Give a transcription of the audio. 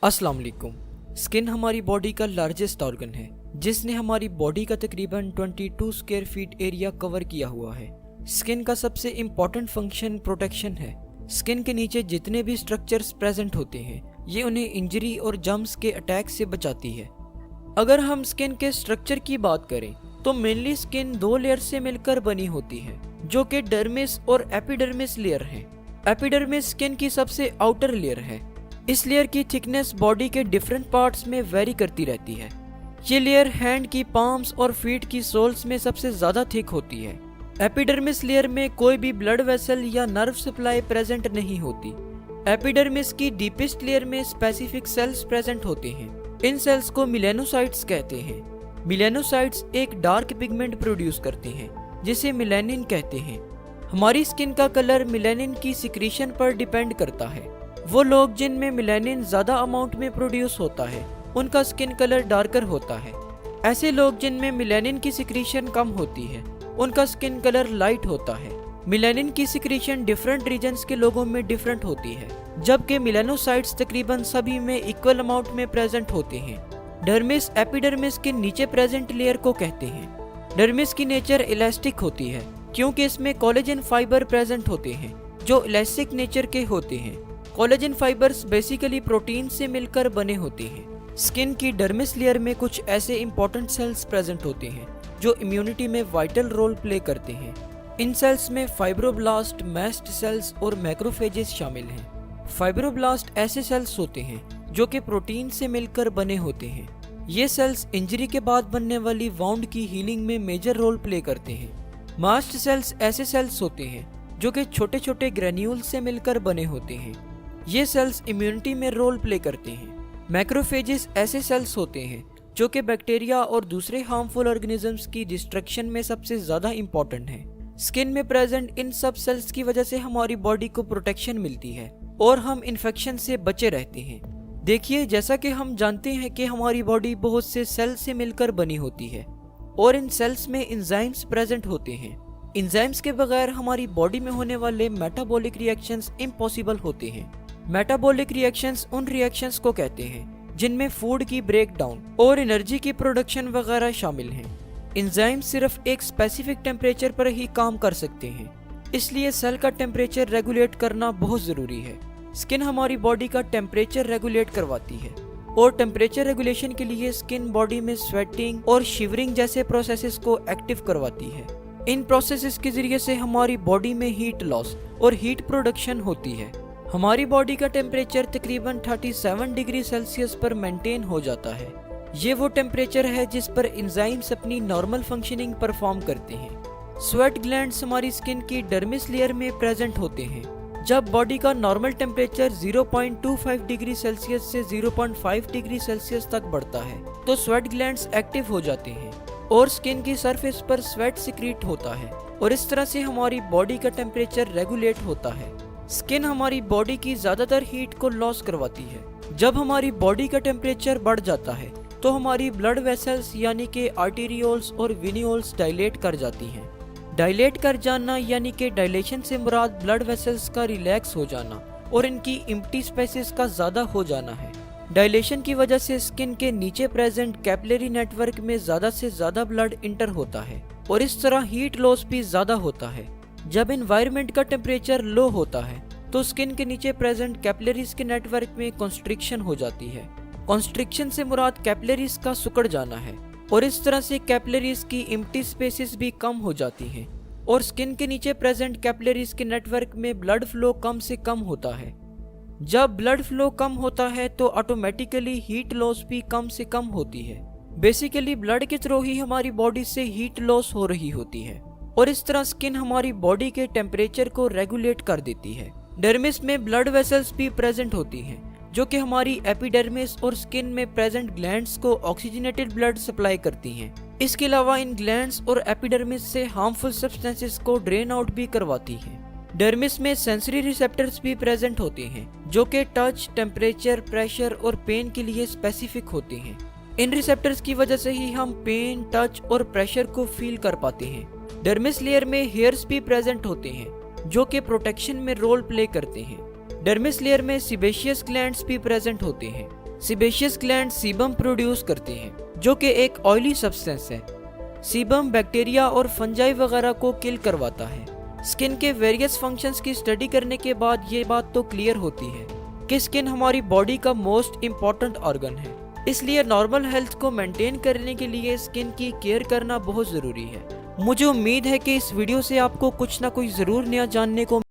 अस्सलाम वालेकुम। स्किन हमारी बॉडी का लार्जेस्ट ऑर्गन है जिसने हमारी बॉडी का तकरीबन 22 स्क्वायर फीट एरिया कवर किया हुआ है। स्किन का सबसे इम्पोर्टेंट फंक्शन प्रोटेक्शन है। स्किन के नीचे जितने भी स्ट्रक्चर्स प्रेजेंट होते हैं ये उन्हें इंजरी और जर्म्स के अटैक से बचाती है। अगर हम स्किन के स्ट्रक्चर की बात करें तो मेनली स्किन दो लेयर से मिलकर बनी होती है जो कि डर्मिस और एपिडर्मिस लेयर है। एपिडर्मिस स्किन की सबसे आउटर लेयर है। इस लेयर की थिकनेस बॉडी के डिफरेंट पार्ट्स में वेरी करती रहती है। ये लेयर हैंड की पाम्स और फीट की सोल्स में सबसे ज्यादा थिक होती है। एपिडर्मिस लेयर में कोई भी ब्लड वेसल या नर्व सप्लाई प्रेजेंट नहीं होती। एपिडर्मिस की डीपेस्ट लेयर में स्पेसिफिक सेल्स प्रेजेंट होते हैं। इन सेल्स को मिलेनोसाइट्स कहते हैं। मिलेनोसाइट्स एक डार्क पिगमेंट प्रोड्यूस करते हैं जिसे मिलेनिन कहते हैं। हमारी स्किन का कलर मिलेनिन की सिक्रीशन पर डिपेंड करता है। वो लोग जिनमें मिलेनिन ज्यादा अमाउंट में प्रोड्यूस होता है उनका स्किन कलर डार्कर होता है। ऐसे लोग जिनमें मिलेनिन की सिक्रीशन कम होती है उनका स्किन कलर लाइट होता है। मिलेनिन की सिक्रीशन डिफरेंट रीजन्स के लोगों में डिफरेंट होती है जबकि मिलेनोसाइट्स तकरीबन सभी में इक्वल अमाउंट में प्रेजेंट होते हैं। डर्मिस एपिडर्मिस के नीचे प्रेजेंट लेयर को कहते हैं। डर्मिस की नेचर इलास्टिक होती है क्योंकि इसमें कोलेजन फाइबर प्रेजेंट होते हैं जो इलास्टिक नेचर के होते हैं। कोलेजन फाइबर्स बेसिकली प्रोटीन से मिलकर बने होते हैं। स्किन की डर्मिस लेयर में कुछ ऐसे इंपॉर्टेंट सेल्स प्रेजेंट होते हैं जो इम्यूनिटी में वाइटल रोल प्ले करते हैं। इन सेल्स में फाइब्रोब्लास्ट, मैस्ट सेल्स और मैक्रोफेजेस शामिल हैं। फाइब्रोब्लास्ट ऐसे सेल्स होते हैं जो कि प्रोटीन से मिलकर बने होते हैं। ये सेल्स इंजरी के बाद बनने वाली वाउंड की हीलिंग में मेजर रोल प्ले करते हैं। मास्ट सेल्स ऐसे सेल्स होते हैं जो कि छोटे छोटे ग्रेन्यूल से मिलकर बने होते हैं। ये सेल्स इम्यूनिटी में रोल प्ले करते हैं। मैक्रोफेजेस ऐसे सेल्स होते हैं जो कि बैक्टीरिया और दूसरे हार्मफुल ऑर्गेनिजम्स की डिस्ट्रक्शन में सबसे ज्यादा इंपॉर्टेंट हैं। स्किन में प्रेजेंट इन सब सेल्स की वजह से हमारी बॉडी को प्रोटेक्शन मिलती है और हम इन्फेक्शन से बचे रहते हैं। देखिए, जैसा कि हम जानते हैं कि हमारी बॉडी बहुत से सेल से मिलकर बनी होती है और इन सेल्स में एंजाइम्स प्रेजेंट होते हैं। एंजाइम्स के बगैर हमारी बॉडी में होने वाले मेटाबॉलिक रिएक्शंस इम्पॉसिबल होते हैं। मेटाबॉलिक रिएक्शंस उन रिएक्शंस को कहते हैं जिनमें फूड की ब्रेकडाउन और एनर्जी की प्रोडक्शन वगैरह शामिल हैं। एंजाइम्स सिर्फ एक स्पेसिफिक टेम्परेचर पर ही काम कर सकते हैं, इसलिए सेल का टेम्परेचर रेगुलेट करना बहुत जरूरी है। स्किन हमारी बॉडी का टेम्परेचर रेगुलेट करवाती है और टेम्परेचर रेगुलेशन के लिए स्किन बॉडी में स्वेटिंग और शिवरिंग जैसे प्रोसेसेस को एक्टिव करवाती है। इन प्रोसेसेस के जरिए से हमारी बॉडी में हीट लॉस और हीट प्रोडक्शन होती है। हमारी बॉडी का टेम्परेचर तकरीबन 37 डिग्री सेल्सियस पर मेंटेन हो जाता है। ये वो टेम्परेचर है जिस पर एंजाइम्स अपनी नॉर्मल फंक्शनिंग परफॉर्म करते हैं। स्वेट ग्लैंड्स हमारी स्किन की डर्मिस लेयर में प्रेजेंट होते हैं। जब बॉडी का नॉर्मल टेम्परेचर 0.25 डिग्री सेल्सियस से 0.5 डिग्री सेल्सियस तक बढ़ता है तो स्वेट ग्लैंड्स एक्टिव हो जाते हैं और स्किन की सरफेस पर स्वेट सिक्रीट होता है और इस तरह से हमारी बॉडी का टेम्परेचर रेगुलेट होता है। स्किन हमारी बॉडी की ज्यादातर हीट को लॉस करवाती है। जब हमारी बॉडी का टेम्परेचर बढ़ जाता है तो हमारी ब्लड वेसल्स यानी कि आर्टेरियोल्स और वेन्यूल्स डायलेट कर जाती हैं। डायलेट कर जाना यानी कि डायलेशन से मुराद ब्लड वेसल्स का रिलैक्स हो जाना और इनकी एम्प्टी स्पेसेस का ज्यादा हो जाना है। डायलेशन की वजह से स्किन के नीचे प्रेजेंट कैपिलरी नेटवर्क में ज्यादा से ज्यादा ब्लड इंटर होता है और इस तरह हीट लॉस भी ज्यादा होता है। जब एनवायरनमेंट का टेम्परेचर लो होता है तो स्किन के नीचे प्रेजेंट कैपिलरीज के नेटवर्क में कंस्ट्रिक्शन हो जाती है। कंस्ट्रिक्शन से मुराद कैपिलरीज का सिकुड़ जाना है और इस तरह से कैपिलरीज की एम्प्टी स्पेसेस भी कम हो जाती हैं और स्किन के नीचे प्रेजेंट कैपिलरीज के नेटवर्क में ब्लड फ्लो कम से कम होता है। जब ब्लड फ्लो कम होता है तो ऑटोमेटिकली हीट लॉस भी कम से कम होती है। बेसिकली ब्लड के थ्रू ही हमारी बॉडी से हीट लॉस हो रही होती है और इस तरह स्किन हमारी बॉडी के टेम्परेचर को रेगुलेट कर देती है। डर्मिस में ब्लड वेसल्स भी प्रेजेंट होती हैं जो कि हमारी एपिडर्मिस और स्किन में प्रेजेंट ग्लैंड्स को ऑक्सीजनेटेड ब्लड सप्लाई करती हैं। इसके अलावा इन ग्लैंड्स और एपिडर्मिस से हार्मफुल सब्सटेंसेस को ड्रेन आउट भी करवाती हैं। डर्मिस में सेंसरी रिसेप्टर्स भी प्रेजेंट होते हैं जो कि टच, टेम्परेचर, प्रेशर और पेन के लिए स्पेसिफिक होते हैं। इन रिसेप्टर्स की वजह से ही हम पेन, टच और प्रेशर को फील कर पाते हैं। डर्मिस लेयर में हेयर्स भी प्रेजेंट होते हैं जो कि प्रोटेक्शन में रोल प्ले करते हैं। डर्मिस लेयर में सिबेशियस ग्लैंड्स भी प्रेजेंट होते हैं। सीबेशियस ग्लैंड सीबम प्रोड्यूस करती हैं जो कि एक ऑयली सब्सटेंस है। सीबम बैक्टीरिया और फंजाई वगैरह को किल करवाता है। स्किन के वेरियस फंक्शंस की स्टडी करने के बाद ये बात तो क्लियर होती है कि स्किन हमारी बॉडी का मोस्ट इम्पॉर्टेंट ऑर्गन है, इसलिए नॉर्मल हेल्थ को मेंटेन करने के लिए स्किन की केयर करना बहुत ज़रूरी है। मुझे उम्मीद है कि इस वीडियो से आपको कुछ ना कुछ ज़रूर नया जानने को